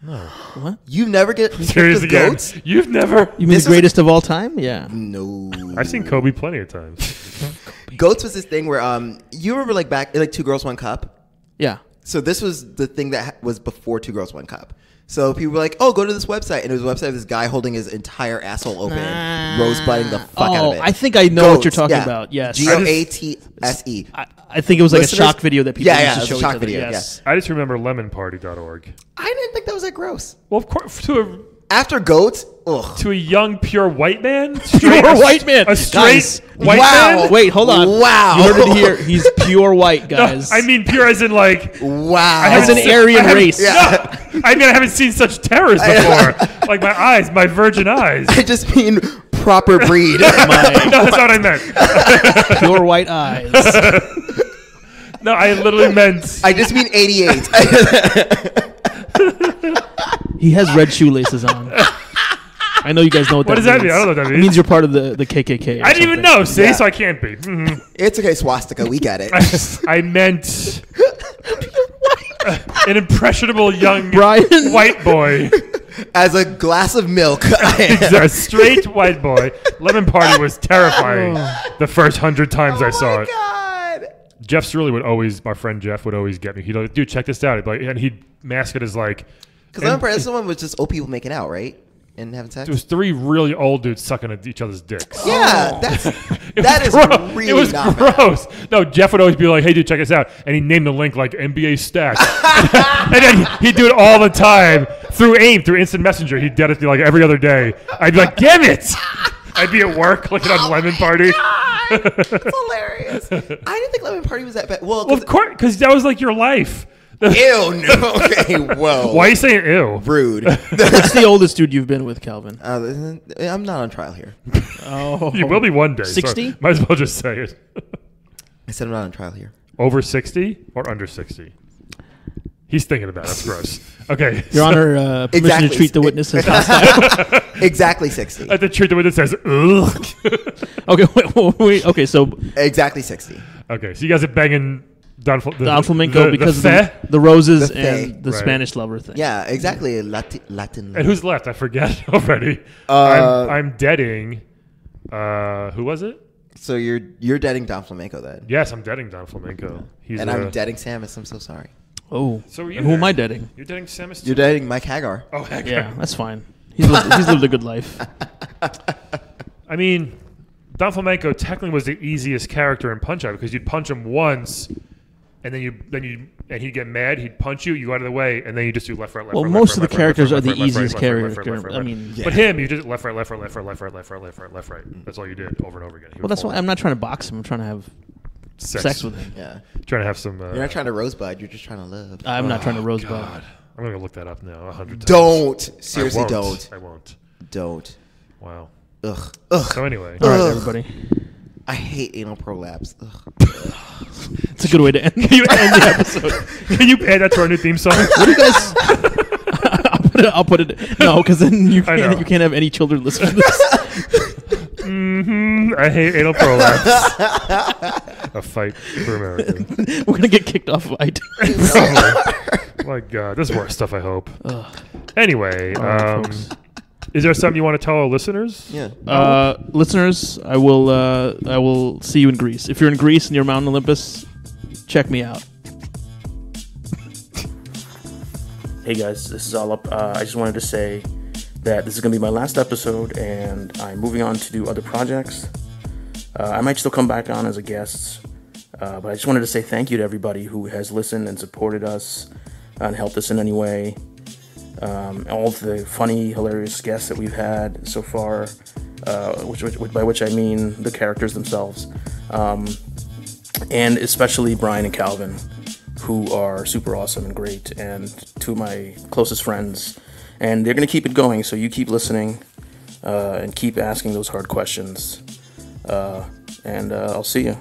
No. What? You never get Seriously, goats? You've never? You mean the greatest of all time? Yeah. No. I've seen Kobe plenty of times. Goats was this thing where you remember like back like 2 Girls 1 Cup? Yeah. So this was the thing that was before 2 Girls 1 Cup. So people were like, "Oh, go to this website," and it was a website of this guy holding his entire asshole open, rosebudding the fuck out of it. I think I know what you're talking about. Yes, GOATSE. I think it was like a shock video that people used to show each other. Video. Yes. I just remember lemonparty.org. I didn't think that was that gross. Well, of course, after goats, ugh. To a young, pure white man? A straight white man? Wait, hold on. Wow. You heard it here. He's pure white, guys. No, I mean pure as in like... Wow. As an Aryan race. Yeah. No, I mean, I haven't seen such terrors before. Like my eyes, my virgin eyes. I just mean proper breed. No, that's not what I meant. Pure white eyes. No, I literally meant... I just mean 88. He has red shoelaces on. I know you guys know what does that mean? I don't know what that means. It means you're part of the KKK. I didn't even know, see? So I can't be. Mm-hmm. It's okay, swastika. We get it. I meant an impressionable young white boy. As a glass of milk. A straight white boy. Lemon Party was terrifying the first 100 times I saw it. God. Jeff Cerulli would always, my friend Jeff would always get me. He'd like, dude, check this out. And he'd mask it as like... Because Lemon Party, this one was just old people making out, right? And having sex? There was 3 really old dudes sucking at each other's dicks. Yeah, that is really it was not gross. Bad. No, Jeff would always be like, hey, dude, check this out. And he named the link like NBA Stats. And then he'd do it all the time through AIM, through Instant Messenger. He'd get it like every other day. I'd be like, damn it. I'd be at work clicking on Lemon Party. That's hilarious. I didn't think Lemon Party was that bad. Well, of course, because that was like your life. Ew, no. Okay, whoa. Why are you saying ew? Rude. What's the oldest dude you've been with, Calvin? I'm not on trial here. Oh. You will be one day. 60? So might as well just say it. I said I'm not on trial here. Over 60 or under 60? He's thinking about it. That's gross. Okay. Your Honor, permission to treat the witness as hostile. Exactly 60. I have to treat the witness as ugh. Okay, wait. Okay, so... Exactly 60. Okay, so you guys are banging... Don Flamenco because of the roses and the right. Spanish lover thing. Yeah, exactly. Latin. And who's left? I forget already. I'm deading. Who was it? So you're deading Don Flamenco then? Yes, I'm deading Don Flamenco. And I'm deading Samus. I'm so sorry. Oh. So who am I deading? You're deading Samus too? You're deading Mike Hagar. Oh, Hagar. Yeah, that's fine. He's lived a good life. I mean, Don Flamenco technically was the easiest character in Punch Out because you'd punch him once, and then he'd get mad. He'd punch you. You go out of the way, and then you just do left, right, left. Well, right, most left, of the right, characters left, are right, the left, right, easiest left, right, left, character. right, left, right, I mean, but him, you just left, right, left, right, left, right, left, right, left, right, left, right, left, right. That's all you did over and over again. Well, that's why I'm not trying to box him. I'm trying to have sex with him. Yeah. Trying to have some. You're not trying to rosebud. You're just trying to love. I'm not trying to rosebud. God. I'm gonna go look that up now 100 times. Don't. Seriously, don't. I won't. Don't. Wow. Ugh. Ugh. So anyway, All right, everybody. I hate anal prolapse. Ugh. It's a good way to end. Can you end the episode? Can you add that to our new theme song? What do you guys? I'll put it. No, because then you can't have any children listening to this. I hate anal prolapse. A fight for America. We're gonna get kicked off of iTunes. Oh, my God, this is worse stuff. I hope. Anyway, is there something you want to tell our listeners? Yeah. Listeners, I will see you in Greece. If you're in Greece and you're Mount Olympus, check me out. Hey guys, this is Aalap. I just wanted to say that this is going to be my last episode, and I'm moving on to do other projects. I might still come back on as a guest, but I just wanted to say thank you to everybody who has listened and supported us and helped us in any way. All of the funny, hilarious guests that we've had so far, by which I mean the characters themselves, and especially Brian and Calvin, who are super awesome and great, and two of my closest friends. And they're going to keep it going, so you keep listening and keep asking those hard questions. And I'll see you.